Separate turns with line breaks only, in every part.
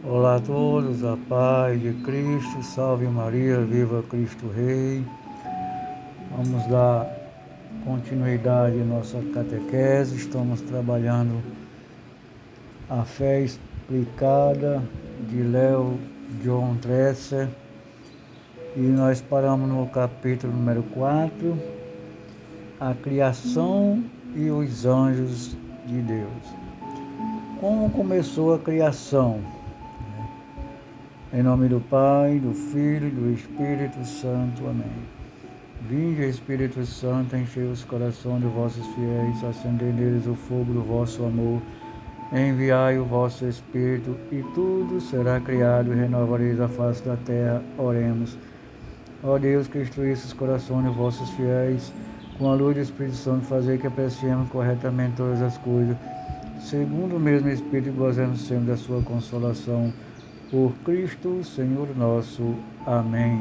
Olá a todos, a paz de Cristo, salve Maria, viva Cristo Rei. Vamos dar continuidade à nossa catequese, estamos trabalhando a fé explicada de Léo John Dresser e nós paramos no capítulo número 4, a criação e os anjos de Deus. Como começou a criação? Em nome do Pai, do Filho e do Espírito Santo. Amém. Vinde, Espírito Santo, enchei os corações de vossos fiéis, acendei neles o fogo do vosso amor. Enviai o vosso Espírito, e tudo será criado, e renovareis a face da terra. Oremos. Ó Deus, que instruísse os corações de vossos fiéis, com a luz do Espírito Santo, fazer que apreciemos corretamente todas as coisas, segundo o mesmo Espírito, gozemos sempre da sua consolação. Por Cristo, Senhor nosso. Amém.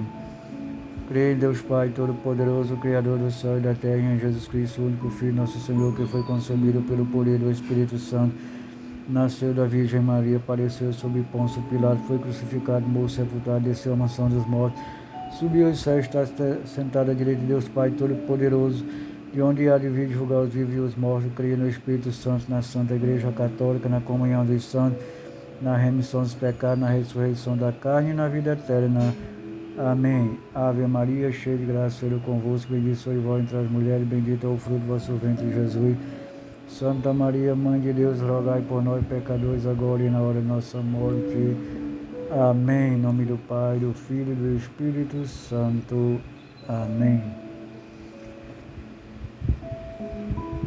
Creio em Deus Pai Todo-Poderoso, Criador do céu e da terra, e em Jesus Cristo, o único Filho, nosso Senhor, que foi concebido pelo poder do Espírito Santo, nasceu da Virgem Maria, apareceu sob Pôncio Pilato, foi crucificado, morto, sepultado, desceu à mansão dos mortos, subiu aos céus, está sentado à direita de Deus Pai Todo-Poderoso, de onde há de vir julgar os vivos e os mortos. Creio no Espírito Santo, na Santa Igreja Católica, na comunhão dos santos, na remissão dos pecados, na ressurreição da carne e na vida eterna. Amém. Ave Maria, cheia de graça, o Senhor é convosco, bendita sois vós entre as mulheres, bendito é o fruto do vosso ventre, Jesus. Santa Maria, Mãe de Deus, rogai por nós, pecadores, agora e na hora de nossa morte. Amém. Em nome do Pai, do Filho e do Espírito Santo. Amém.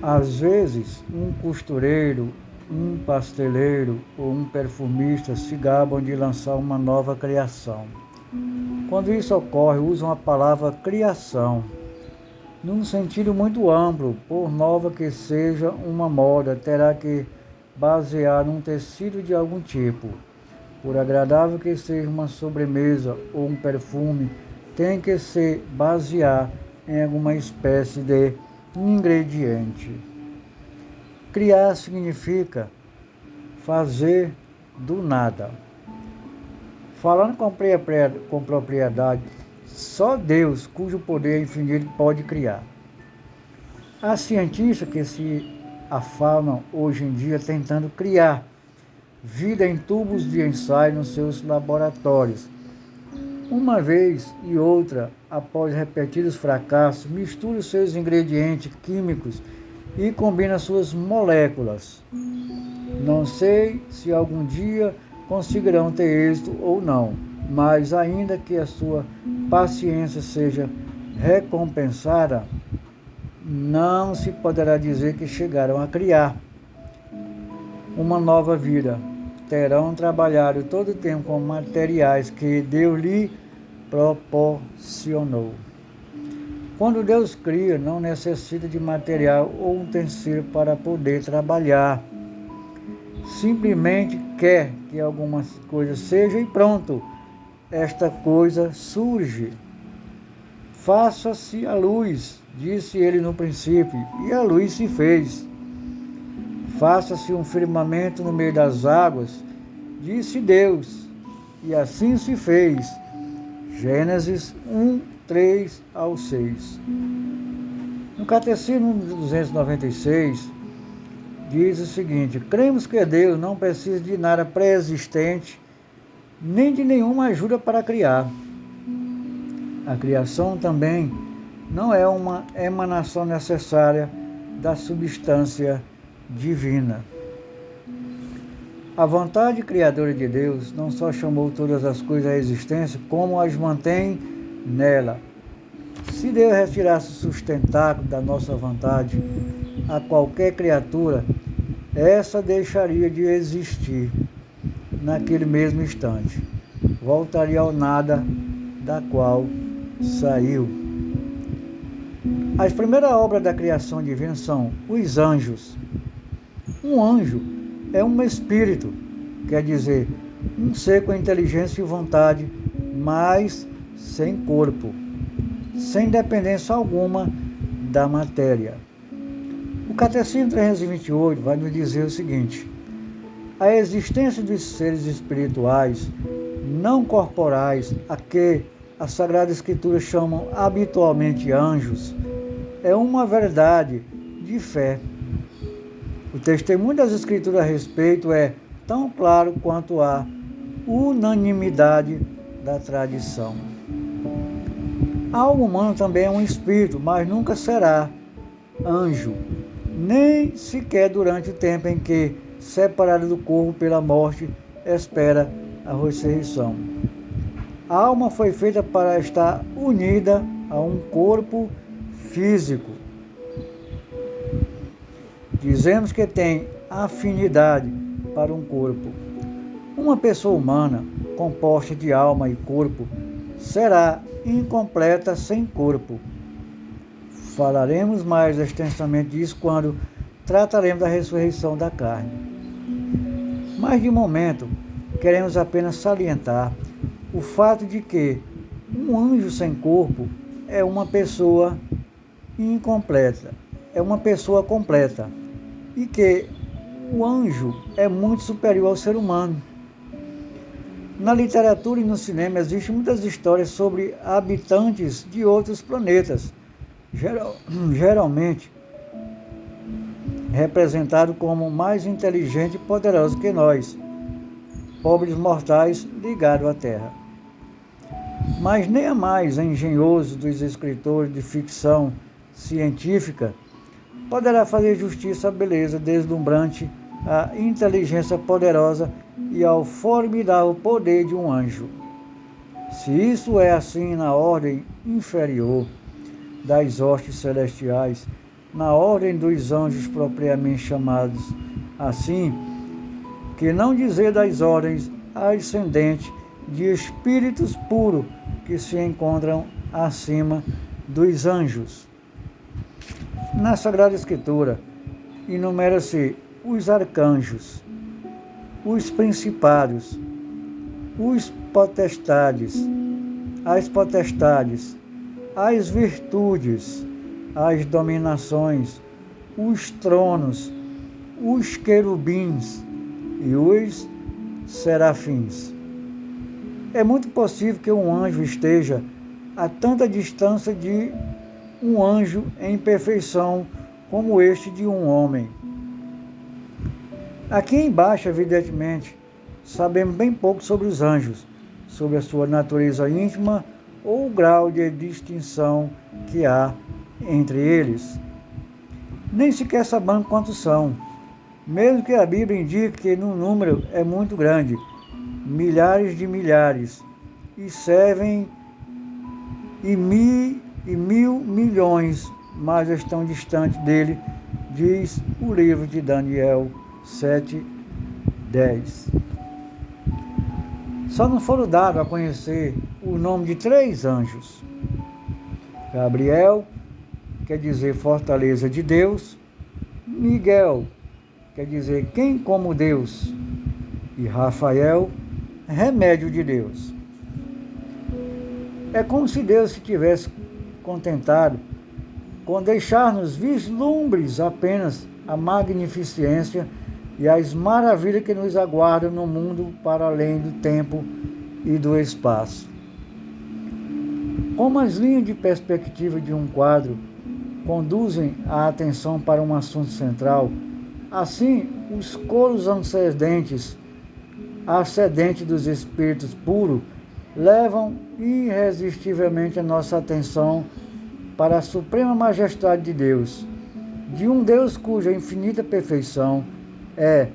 Às vezes, um costureiro, um pasteleiro ou um perfumista se gabam de lançar uma nova criação. Quando isso ocorre, usam a palavra criação, num sentido muito amplo. Por nova que seja uma moda, terá que basear num tecido de algum tipo. Por agradável que seja uma sobremesa ou um perfume, tem que se basear em alguma espécie de ingrediente. Criar significa fazer do nada. Falando com propriedade, só Deus, cujo poder é infinito, pode criar. Há cientistas que se afanam hoje em dia tentando criar vida em tubos de ensaio nos seus laboratórios. Uma vez e outra, após repetidos fracassos, mistura os seus ingredientes químicos e combina suas moléculas. Não sei se algum dia conseguirão ter êxito ou não, mas ainda que a sua paciência seja recompensada, não se poderá dizer que chegaram a criar uma nova vida. Terão trabalhado todo o tempo com materiais que Deus lhe proporcionou. Quando Deus cria, não necessita de material ou utensílio para poder trabalhar. Simplesmente quer que alguma coisa seja e pronto, esta coisa surge. Faça-se a luz, disse ele no princípio, e a luz se fez. Faça-se um firmamento no meio das águas, disse Deus, e assim se fez. Gênesis 1, 3 ao 6. No Catecismo 296, diz o seguinte: cremos que Deus não precisa de nada pré-existente, nem de nenhuma ajuda para criar. A criação também não é uma emanação necessária da substância divina. A vontade criadora de Deus não só chamou todas as coisas à existência, como as mantém nela. Se Deus retirasse o sustentáculo da nossa vontade a qualquer criatura, essa deixaria de existir naquele mesmo instante. Voltaria ao nada da qual saiu. As primeiras obras da criação divina são os anjos. Um anjo é um espírito, quer dizer, um ser com inteligência e vontade, mas sem corpo, sem dependência alguma da matéria. O Catecismo 328 vai nos dizer o seguinte: A existência dos seres espirituais não corporais, a que a Sagrada Escritura chamam habitualmente anjos, é uma verdade de fé. O testemunho das Escrituras a respeito é tão claro quanto a unanimidade da tradição. A alma humana também é um espírito, mas nunca será anjo, nem sequer durante o tempo em que, separado do corpo pela morte, espera a ressurreição. A alma foi feita para estar unida a um corpo físico. Dizemos que tem afinidade para um corpo. Uma pessoa humana, composta de alma e corpo, será incompleta sem corpo. Falaremos mais extensamente disso quando trataremos da ressurreição da carne. Mas, de momento, queremos apenas salientar o fato de que um anjo sem corpo é uma pessoa incompleta, é uma pessoa completa, e que o anjo é muito superior ao ser humano. Na literatura e no cinema existem muitas histórias sobre habitantes de outros planetas, geralmente representados como mais inteligentes e poderosos que nós, pobres mortais ligados à Terra. Mas nem a mais engenhoso dos escritores de ficção científica poderá fazer justiça à beleza deslumbrante, à inteligência poderosa e ao formidável poder de um anjo. Se isso é assim na ordem inferior das hostes celestiais, na ordem dos anjos propriamente chamados assim, que não dizer das ordens ascendentes de espíritos puros que se encontram acima dos anjos. Na Sagrada Escritura, enumera-se os arcanjos, os principados, os potestades, as potestades, as virtudes, as dominações, os tronos, os querubins e os serafins. É muito possível que um anjo esteja a tanta distância de um anjo em perfeição como este de um homem. Aqui embaixo, evidentemente, sabemos bem pouco sobre os anjos, sobre a sua natureza íntima ou o grau de distinção que há entre eles. Nem sequer sabemos quantos são, mesmo que a Bíblia indique que no número é muito grande, milhares de milhares, e servem e mil milhões, mas estão distantes dele, diz o livro de Daniel 7:10. Só não foram dados a conhecer o nome de 3 anjos. Gabriel, quer dizer fortaleza de Deus. Miguel, quer dizer quem como Deus. E Rafael, remédio de Deus. É como se Deus se tivesse contentado com deixar-nos vislumbres apenas a magnificência e as maravilhas que nos aguardam no mundo para além do tempo e do espaço. Como as linhas de perspectiva de um quadro conduzem a atenção para um assunto central, assim os coros ascendentes dos espíritos puros levam irresistivelmente a nossa atenção para a suprema majestade de Deus, de um Deus cuja infinita perfeição é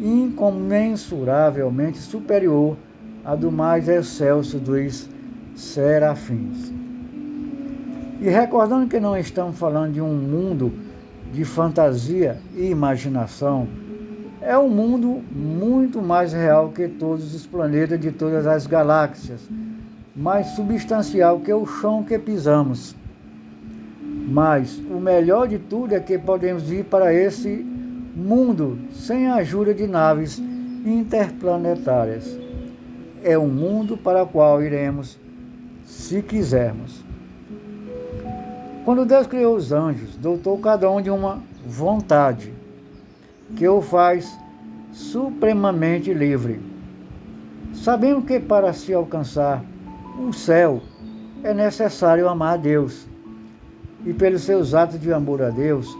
incomensuravelmente superior à do mais excelso dos serafins. E recordando que não estamos falando de um mundo de fantasia e imaginação, é um mundo muito mais real que todos os planetas de todas as galáxias, mais substancial que o chão que pisamos. Mas o melhor de tudo é que podemos ir para esse mundo sem a ajuda de naves interplanetárias. É um mundo para o qual iremos, se quisermos. Quando Deus criou os anjos, dotou cada um de uma vontade, que o faz supremamente livre. Sabemos que para se alcançar o céu é necessário amar a Deus, e pelos seus atos de amor a Deus,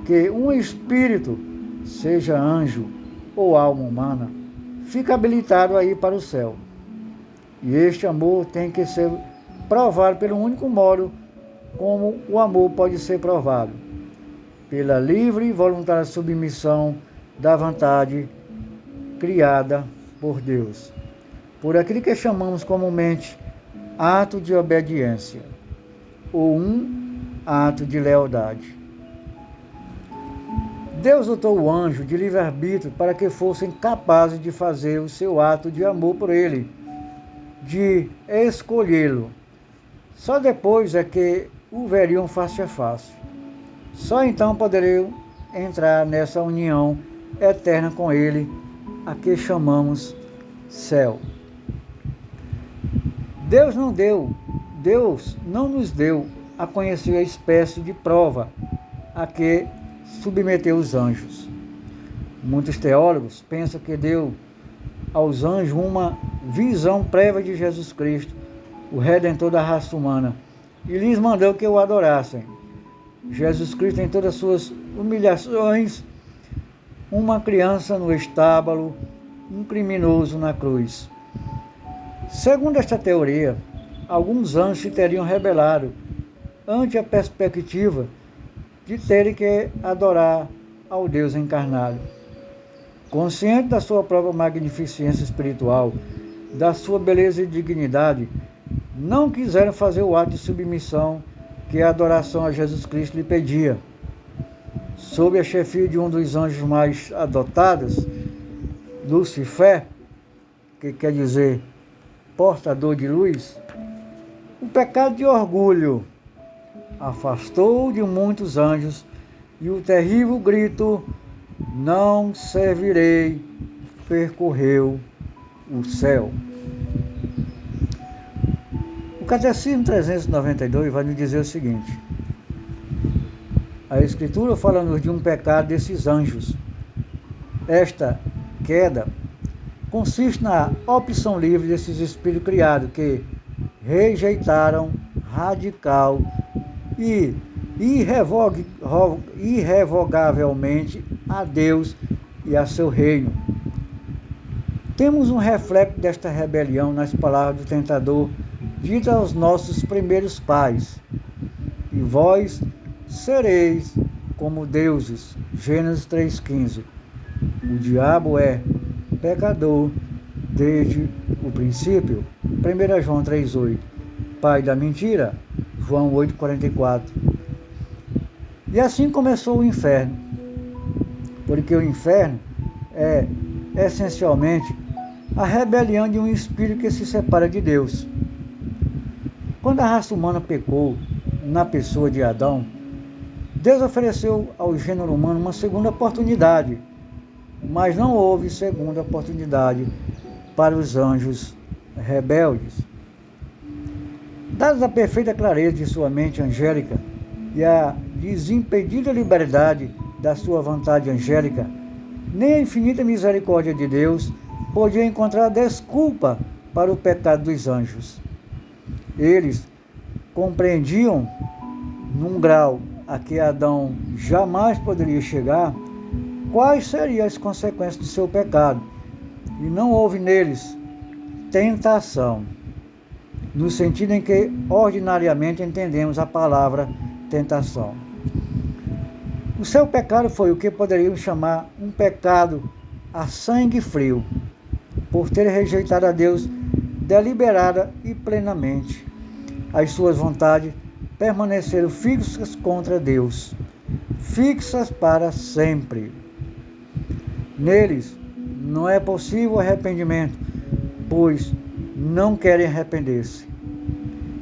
que um espírito, seja anjo ou alma humana, fica habilitado a ir para o céu. E este amor tem que ser provado pelo único modo como o amor pode ser provado: pela livre e voluntária submissão da vontade criada por Deus, por aquilo que chamamos comumente ato de obediência, ou um ato de lealdade. Deus dotou o anjo de livre-arbítrio para que fossem capazes de fazer o seu ato de amor por ele, de escolhê-lo. Só depois é que o veriam face a face. Só então poderiam entrar nessa união eterna com ele, a que chamamos céu. Deus não nos deu a conhecer a espécie de prova a que submeteu os anjos. Muitos teólogos pensam que deu aos anjos uma visão prévia de Jesus Cristo, o Redentor da raça humana, e lhes mandou que o adorassem. Jesus Cristo, em todas as suas humilhações, uma criança no estábulo, um criminoso na cruz. Segundo esta teoria, alguns anjos se teriam rebelado ante a perspectiva de terem que adorar ao Deus encarnado. Consciente da sua própria magnificência espiritual, da sua beleza e dignidade, não quiseram fazer o ato de submissão que a adoração a Jesus Cristo lhe pedia. Sob a chefia de um dos anjos mais adotados, Lucifer, que quer dizer portador de luz, o pecado de orgulho afastou de muitos anjos, e o terrível grito "não servirei" percorreu o céu. O Catecismo 392 vai nos dizer o seguinte: a Escritura fala-nos de um pecado desses anjos. Esta queda consiste na opção livre desses espíritos criados que rejeitaram radical e irrevogavelmente a Deus e a seu reino. Temos um reflexo desta rebelião nas palavras do tentador ditas aos nossos primeiros pais: e vós sereis como deuses. Gênesis 3,15. O diabo é pecador desde o princípio. 1 João 3,8. Pai da mentira. João 8,44. E assim começou o inferno, porque o inferno é essencialmente a rebelião de um espírito que se separa de Deus. Quando a raça humana pecou na pessoa de Adão, Deus ofereceu ao gênero humano uma segunda oportunidade, mas não houve segunda oportunidade para os anjos rebeldes. Dada a perfeita clareza de sua mente angélica e a desimpedida liberdade da sua vontade angélica, nem a infinita misericórdia de Deus podia encontrar desculpa para o pecado dos anjos. Eles compreendiam, num grau a que Adão jamais poderia chegar, quais seriam as consequências do seu pecado, e não houve neles tentação, no sentido em que ordinariamente entendemos a palavra tentação. O seu pecado foi o que poderíamos chamar um pecado a sangue frio, por ter rejeitado a Deus deliberada e plenamente. As suas vontades permaneceram fixas contra Deus, fixas para sempre. Neles não é possível arrependimento, pois não querem arrepender-se.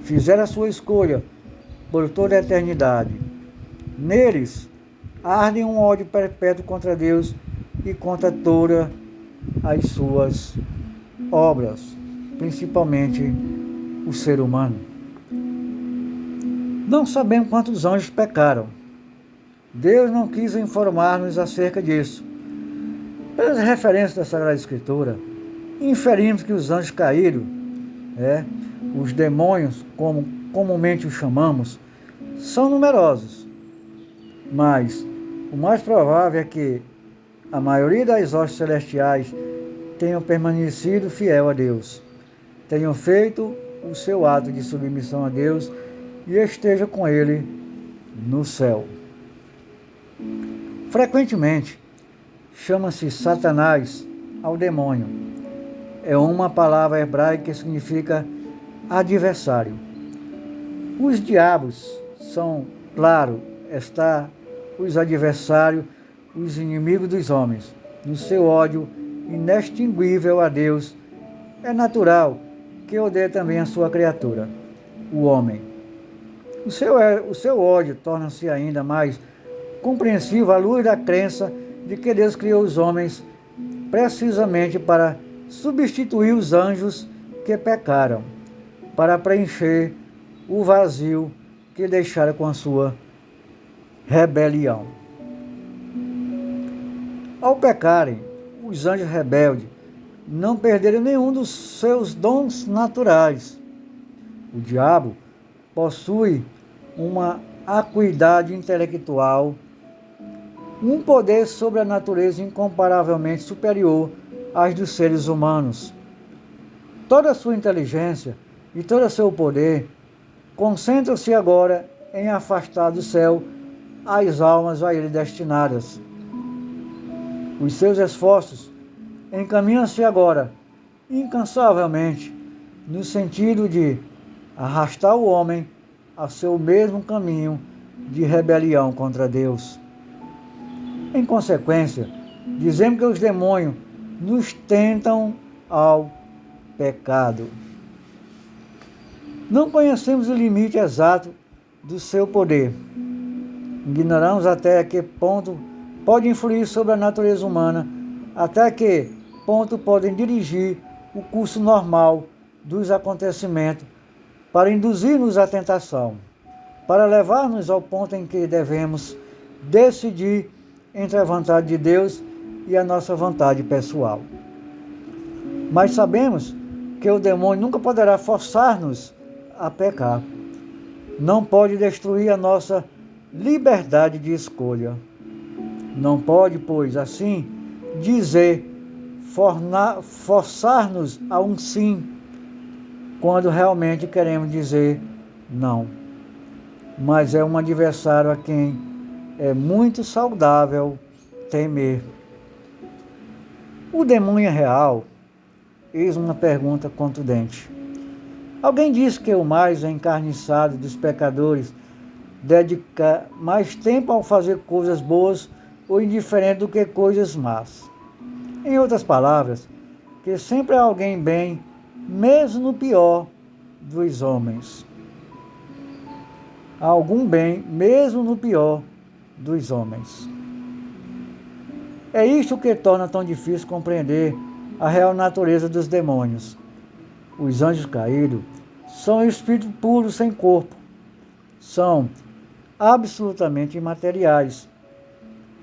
Fizeram a sua escolha por toda a eternidade. Neles ardem um ódio perpétuo contra Deus e contra todas as suas obras, principalmente o ser humano. Não sabemos quantos anjos pecaram. Deus não quis informar-nos acerca disso. Pelas referências da Sagrada Escritura, inferimos que os anjos caídos, os demônios, como comumente os chamamos, são numerosos, mas o mais provável é que a maioria das hostes celestiais tenham permanecido fiel a Deus, tenham feito o seu ato de submissão a Deus e esteja com Ele no céu. Frequentemente, chama-se Satanás ao demônio. É uma palavra hebraica que significa adversário. Os diabos são, claro, os adversários, os inimigos dos homens. No seu ódio inextinguível a Deus, é natural que odeie também a sua criatura, o homem. O seu ódio torna-se ainda mais compreensível à luz da crença de que Deus criou os homens precisamente para substituir os anjos que pecaram, para preencher o vazio que deixaram com a sua rebelião. Ao pecarem, os anjos rebeldes não perderam nenhum dos seus dons naturais. O diabo possui uma acuidade intelectual, um poder sobre a natureza incomparavelmente superior às dos seres humanos. Toda a sua inteligência e todo o seu poder concentram-se agora em afastar do céu as almas a ele destinadas. Os seus esforços encaminham-se agora incansavelmente no sentido de arrastar o homem a seu mesmo caminho de rebelião contra Deus. Em consequência, dizemos que os demônios nos tentam ao pecado. Não conhecemos o limite exato do seu poder. Ignoramos até que ponto pode influir sobre a natureza humana, até que ponto podem dirigir o curso normal dos acontecimentos para induzir-nos à tentação, para levar-nos ao ponto em que devemos decidir entre a vontade de Deus e a nossa vontade pessoal. Mas sabemos que o demônio nunca poderá forçar-nos a pecar. Não pode destruir a nossa liberdade de escolha. Não pode, pois, assim dizer, forçar-nos a um sim, quando realmente queremos dizer não. Mas é um adversário a quem é muito saudável temer. O demônio é real? Eis uma pergunta contundente. Alguém disse que o mais encarniçado dos pecadores dedica mais tempo ao fazer coisas boas ou indiferente do que coisas más. Em outras palavras, que sempre há alguém bem, mesmo no pior dos homens. Há algum bem, mesmo no pior dos homens. É isto que torna tão difícil compreender a real natureza dos demônios. Os anjos caídos são espíritos puros sem corpo. São absolutamente imateriais.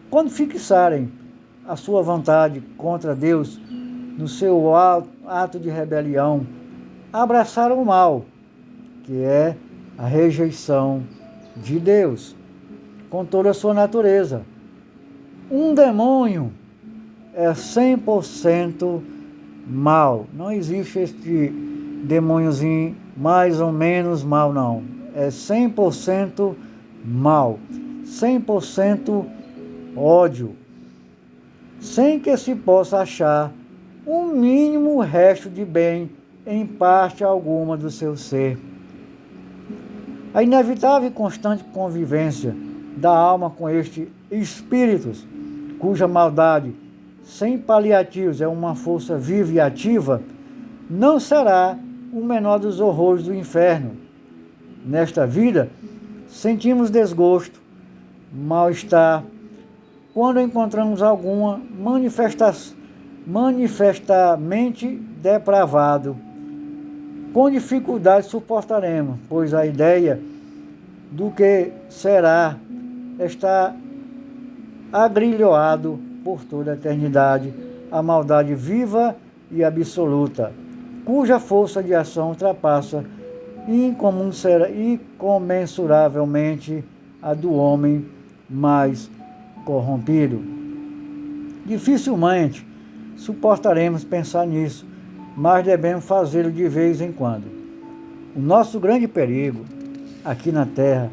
Quando fixarem a sua vontade contra Deus no seu ato de rebelião, abraçaram o mal, que é a rejeição de Deus, com toda a sua natureza. Um demônio é 100% mal. Não existe este demôniozinho mais ou menos mal, não. É 100% mal, 100% ódio, sem que se possa achar um mínimo resto de bem em parte alguma do seu ser. A inevitável e constante convivência da alma com estes espíritos, cuja maldade, sem paliativos, é uma força viva e ativa, não será o menor dos horrores do inferno. Nesta vida, sentimos desgosto, mal-estar, quando encontramos alguma manifestamente depravado. Com dificuldade suportaremos, pois a ideia do que será está agrilhoado por toda a eternidade a maldade viva e absoluta, cuja força de ação ultrapassa incomensuravelmente a do homem mais corrompido. Dificilmente suportaremos pensar nisso, mas devemos fazê-lo de vez em quando. O nosso grande perigo aqui na Terra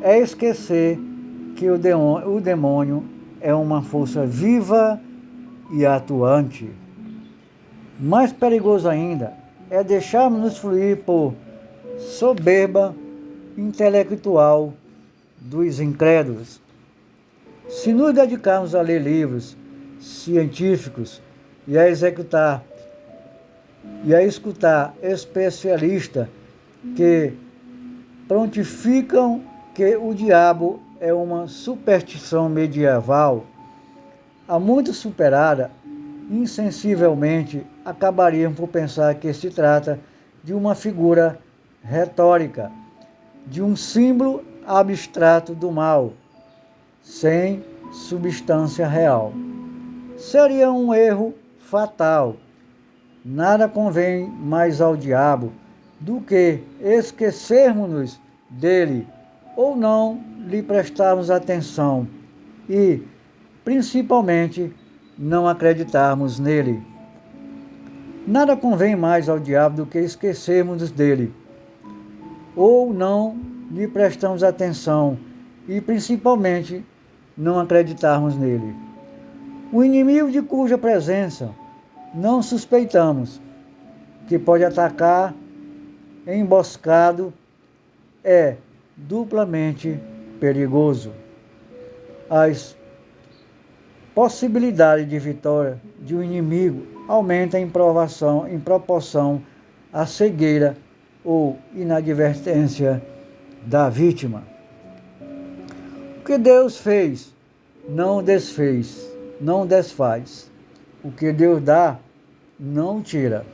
é esquecer que o demônio é uma força viva e atuante. Mais perigoso ainda é deixarmos-nos fluir por soberba intelectual dos incrédulos. Se nos dedicarmos a ler livros científicos e a escutar especialistas que prontificam que o diabo é uma superstição medieval, há muito superada, insensivelmente acabaríamos por pensar que se trata de uma figura retórica, de um símbolo abstrato do mal, sem substância real. Seria um erro fatal. Nada convém mais ao diabo do que esquecermos-nos dele ou não lhe prestarmos atenção e, principalmente, não acreditarmos nele. Nada convém mais ao diabo do que esquecermos dele ou não lhe prestamos atenção e, principalmente, não acreditarmos nele. O inimigo de cuja presença não suspeitamos que pode atacar emboscado é duplamente perigoso. As possibilidades de vitória de um inimigo aumentam em proporção à cegueira ou inadvertência da vítima. O que Deus fez, não desfez, não desfaz. O que Deus dá, não tira.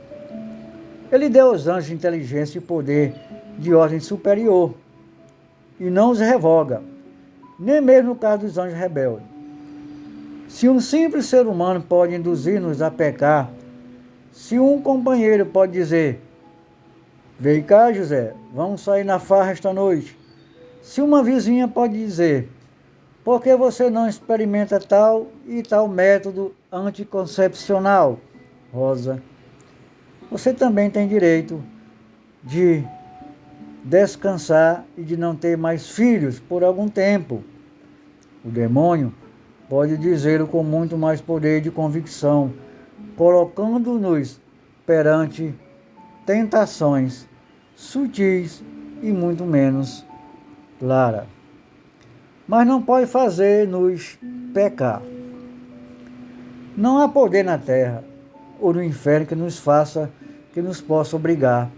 Ele deu aos anjos inteligência e poder de ordem superior e não os revoga, nem mesmo no caso dos anjos rebeldes. Se um simples ser humano pode induzir-nos a pecar, se um companheiro pode dizer: vem cá, José, vamos sair na farra esta noite. Se uma vizinha pode dizer: por que você não experimenta tal e tal método anticoncepcional, Rosa? Você também tem direito de descansar e de não ter mais filhos por algum tempo. O demônio pode dizê-lo com muito mais poder de convicção, colocando-nos perante tentações sutis e muito menos claras. Mas não pode fazer-nos pecar. Não há poder na terra ou no inferno que nos possa obrigar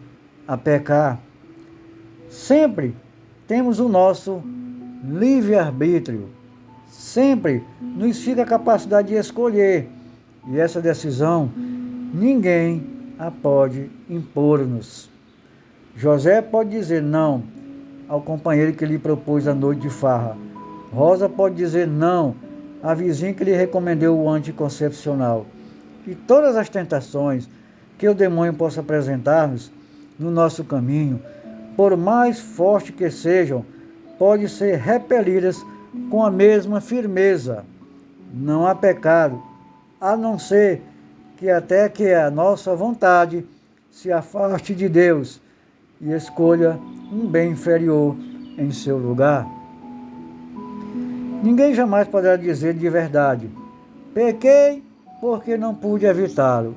a pecar. Sempre temos o nosso livre-arbítrio. Sempre nos fica a capacidade de escolher. E essa decisão ninguém a pode impor-nos. José pode dizer não ao companheiro que lhe propôs a noite de farra. Rosa pode dizer não à vizinha que lhe recomendou o anticoncepcional. E todas as tentações que o demônio possa apresentar-nos no nosso caminho, por mais fortes que sejam, podem ser repelidas com a mesma firmeza. Não há pecado, a não ser que até que a nossa vontade se afaste de Deus e escolha um bem inferior em seu lugar. Ninguém jamais poderá dizer de verdade: pequei porque não pude evitá-lo.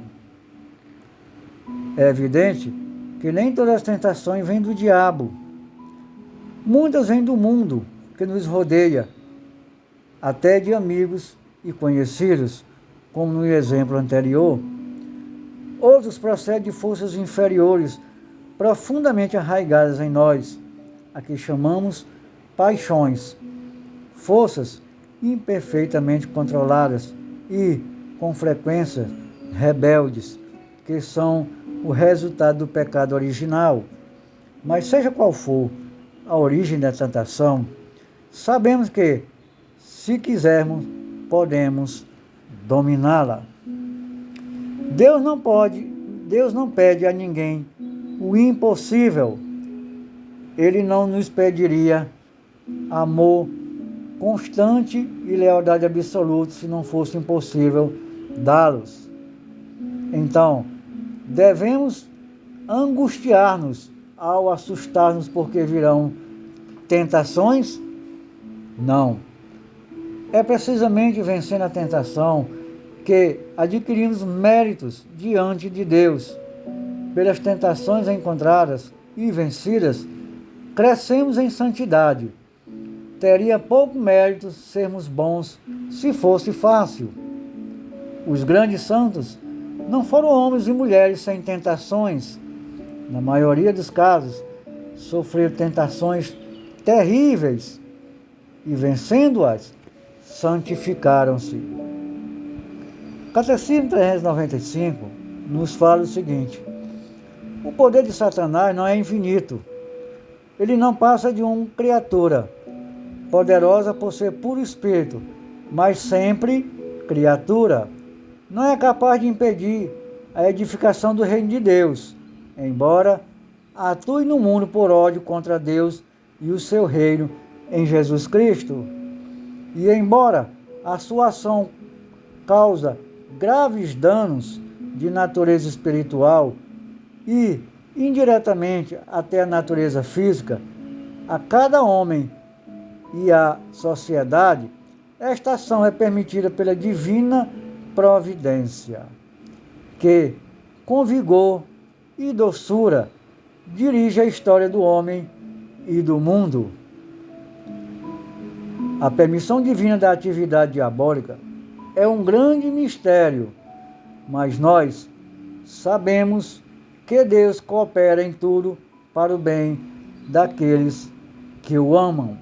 É evidente que nem todas as tentações vêm do diabo. Muitas vêm do mundo que nos rodeia, até de amigos e conhecidos, como no exemplo anterior. Outros procedem de forças inferiores, profundamente arraigadas em nós, a que chamamos paixões, forças imperfeitamente controladas e, com frequência, rebeldes, que são o resultado do pecado original. Mas seja qual for a origem da tentação, sabemos que, se quisermos, podemos dominá-la. Deus não pede a ninguém o impossível. Ele não nos pediria amor constante e lealdade absoluta se não fosse impossível dá-los. Então, devemos angustiar-nos ao assustar-nos porque virão tentações? Não. É precisamente vencendo a tentação que adquirimos méritos diante de Deus. Pelas tentações encontradas e vencidas, crescemos em santidade. Teria pouco mérito sermos bons se fosse fácil. Os grandes santos não foram homens e mulheres sem tentações. Na maioria dos casos, sofreram tentações terríveis e, vencendo-as, santificaram-se. O Catecismo 395 nos fala o seguinte: o poder de Satanás não é infinito. Ele não passa de uma criatura, poderosa por ser puro espírito, mas sempre criatura. Não é capaz de impedir a edificação do reino de Deus, embora atue no mundo por ódio contra Deus e o seu reino em Jesus Cristo. E embora a sua ação causa graves danos de natureza espiritual e, indiretamente, até a natureza física, a cada homem e à sociedade, esta ação é permitida pela divina providência, que, com vigor e doçura, dirige a história do homem e do mundo. A permissão divina da atividade diabólica é um grande mistério, mas nós sabemos que Deus coopera em tudo para o bem daqueles que o amam.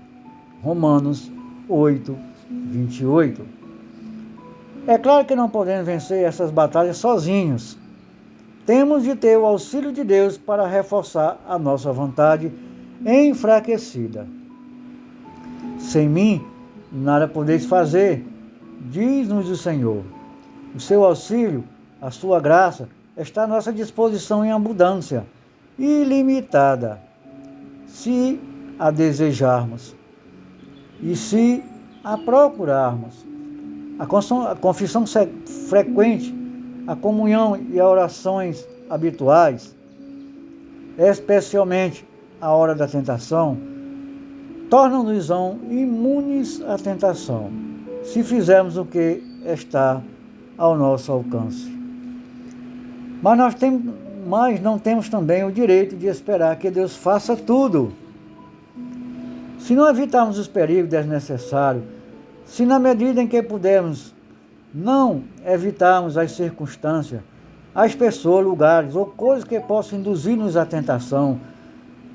Romanos 8, 28. É claro que não podemos vencer essas batalhas sozinhos. Temos de ter o auxílio de Deus para reforçar a nossa vontade enfraquecida. Sem mim, nada podeis fazer, diz-nos o Senhor. O seu auxílio, a sua graça, está à nossa disposição em abundância, ilimitada, se a desejarmos e se a procurarmos. A confissão frequente, a comunhão e as orações habituais, especialmente a hora da tentação, tornam-nos imunes à tentação, se fizermos o que está ao nosso alcance. Mas não temos também o direito de esperar que Deus faça tudo. Se não evitarmos os perigos desnecessários, se na medida em que pudermos não evitarmos as circunstâncias, as pessoas, lugares ou coisas que possam induzir-nos à tentação,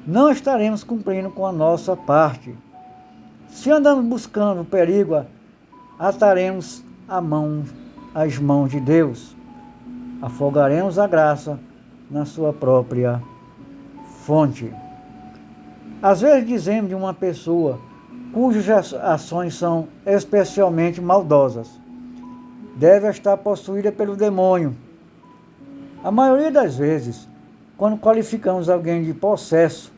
não estaremos cumprindo com a nossa parte. Se andamos buscando o perigo, ataremos as mãos de Deus. Afogaremos a graça na sua própria fonte. Às vezes dizemos de uma pessoa cujas ações são especialmente maldosas: deve estar possuída pelo demônio. A maioria das vezes, quando qualificamos alguém de possesso,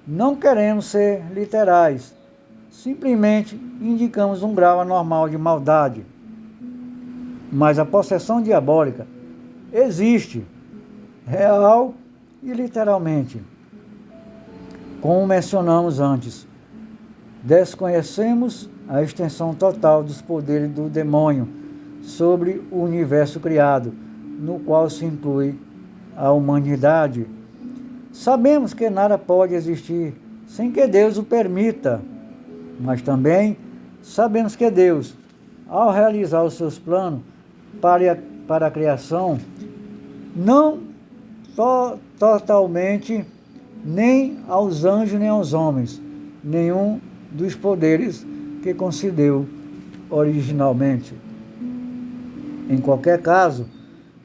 não queremos ser literais, simplesmente indicamos um grau anormal de maldade. Mas a possessão diabólica existe, real e literalmente. Como mencionamos antes, desconhecemos a extensão total dos poderes do demônio sobre o universo criado, no qual se inclui a humanidade. Sabemos que nada pode existir sem que Deus o permita, mas também sabemos que Deus, ao realizar os seus planos para a criação, não totalmente nem aos anjos nem aos homens, nenhum dos poderes que concedeu originalmente. Em qualquer caso,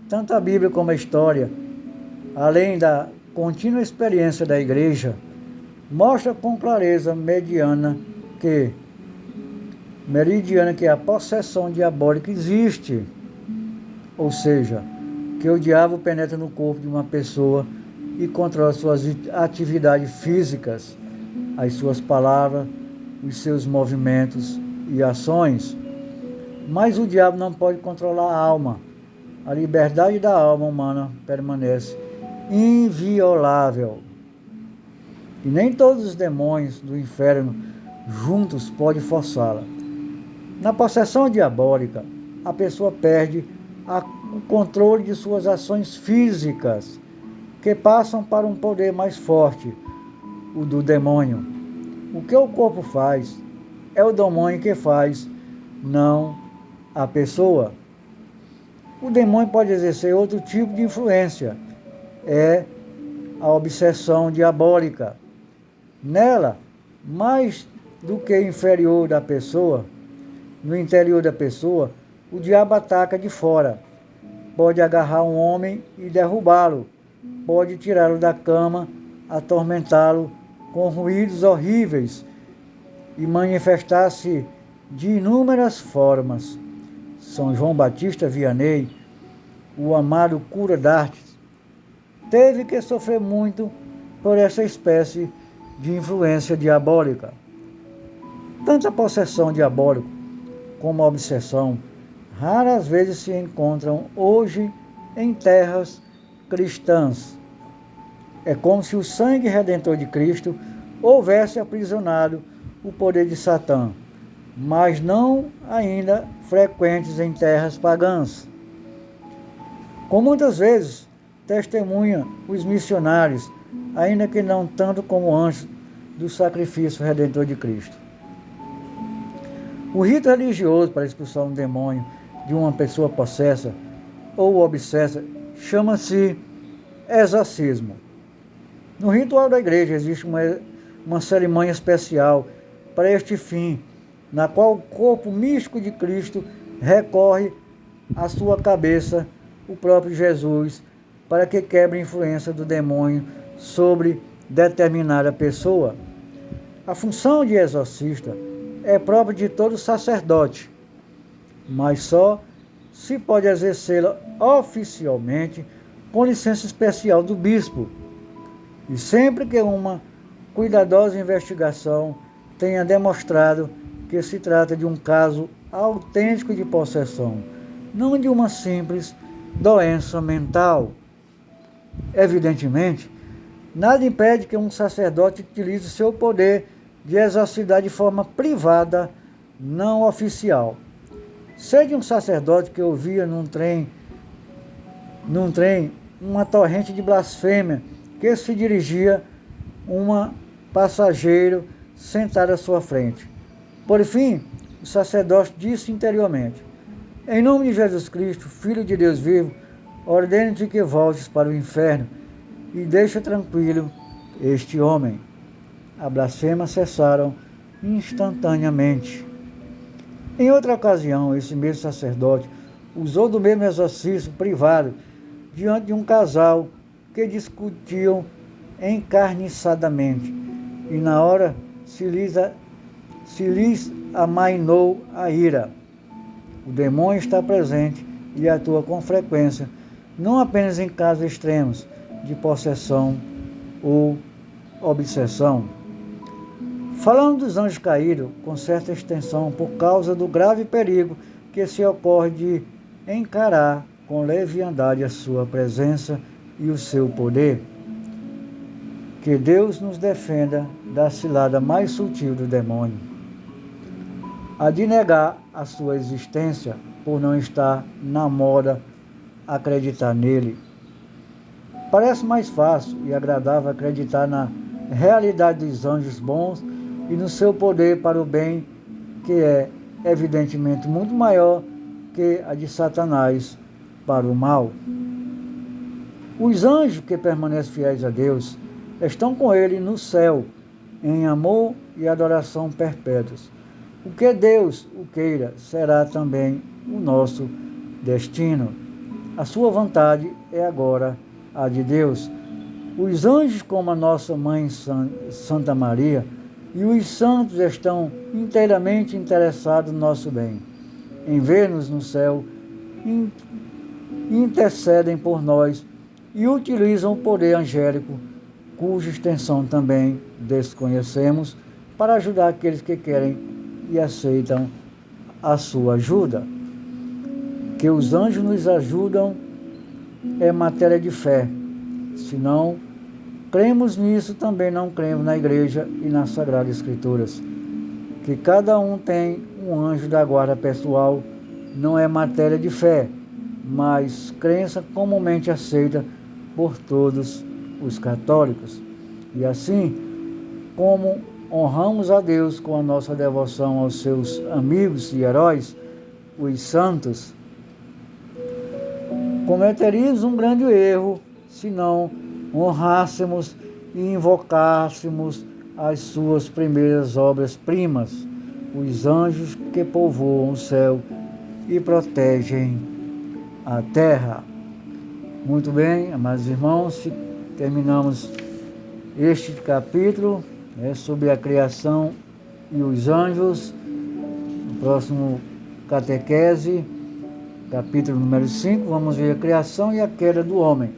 tanto a Bíblia como a história, além da contínua experiência da Igreja, mostra com clareza meridiana que a possessão diabólica existe, ou seja, que o diabo penetra no corpo de uma pessoa e controla suas atividades físicas, as suas palavras, os seus movimentos e ações. Mas o diabo não pode controlar a alma. A liberdade da alma humana permanece inviolável. E nem todos os demônios do inferno juntos podem forçá-la. Na possessão diabólica, a pessoa perde o controle de suas ações físicas, que passam para um poder mais forte, o do demônio. O que o corpo faz, é o demônio que faz, não a pessoa. O demônio pode exercer outro tipo de influência, é a obsessão diabólica. Nela, mais do que inferior da pessoa, no interior da pessoa, o diabo ataca de fora. Pode agarrar um homem e derrubá-lo. Pode tirá-lo da cama, atormentá-lo com ruídos horríveis e manifestar-se de inúmeras formas. São João Batista Vianney, o amado cura d'artes, teve que sofrer muito por essa espécie de influência diabólica. Tanto a possessão diabólica como a obsessão raras vezes se encontram hoje em terras cristãs. É como se o sangue redentor de Cristo houvesse aprisionado o poder de Satã, mas não ainda frequentes em terras pagãs. Como muitas vezes testemunha os missionários, ainda que não tanto como antes do sacrifício redentor de Cristo. O rito religioso para expulsar um demônio de uma pessoa possessa ou obsessa chama-se exorcismo. No ritual da igreja existe uma cerimônia especial para este fim, na qual o corpo místico de Cristo recorre à sua cabeça, o próprio Jesus, para que quebre a influência do demônio sobre determinada pessoa. A função de exorcista é própria de todo sacerdote, mas só se pode exercê-la oficialmente com licença especial do bispo. E sempre que uma cuidadosa investigação tenha demonstrado que se trata de um caso autêntico de possessão, não de uma simples doença mental. Evidentemente, nada impede que um sacerdote utilize seu poder de exorcizar de forma privada, não oficial. Sei de um sacerdote que ouvia num trem uma torrente de blasfêmia que se dirigia uma passageiro sentado à sua frente. Por fim, o sacerdote disse interiormente: em nome de Jesus Cristo, Filho de Deus vivo, ordene-te que voltes para o inferno e deixa tranquilo este homem. As blasfêmias cessaram instantaneamente. Em outra ocasião, esse mesmo sacerdote usou do mesmo exorcismo privado diante de um casal que discutiam encarniçadamente, e na hora se lhes amainou a ira. O demônio está presente e atua com frequência, não apenas em casos extremos de possessão ou obsessão. Falando dos anjos caídos, com certa extensão, por causa do grave perigo que se ocorre de encarar com leviandade a sua presença e o seu poder. Que Deus nos defenda da cilada mais sutil do demônio, a de negar a sua existência por não estar na moda acreditar nele. Parece mais fácil e agradável acreditar na realidade dos anjos bons e no seu poder para o bem, que é, evidentemente, muito maior que a de Satanás para o mal. Os anjos que permanecem fiéis a Deus estão com ele no céu, em amor e adoração perpétuos. O que Deus o queira será também o nosso destino. A sua vontade é agora a de Deus. Os anjos, como a nossa Mãe Santa Maria, e os santos estão inteiramente interessados no nosso bem, em ver-nos no céu intercedem por nós e utilizam o poder angélico, cuja extensão também desconhecemos, para ajudar aqueles que querem e aceitam a sua ajuda. Que os anjos nos ajudam é matéria de fé. Se não cremos nisso, também não cremos na Igreja e nas Sagradas Escrituras. Que cada um tem um anjo da guarda pessoal não é matéria de fé, mas crença comumente aceita por todos os católicos. E assim, como honramos a Deus com a nossa devoção aos seus amigos e heróis, os santos, cometeríamos um grande erro se não honrássemos e invocássemos as suas primeiras obras-primas, os anjos que povoam o céu e protegem a terra. Muito bem, amados irmãos, terminamos este capítulo sobre a criação e os anjos. No próximo catequese, capítulo número 5, vamos ver a criação e a queda do homem.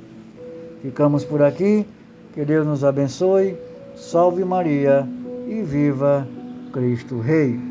Ficamos por aqui, que Deus nos abençoe, salve Maria e viva Cristo Rei.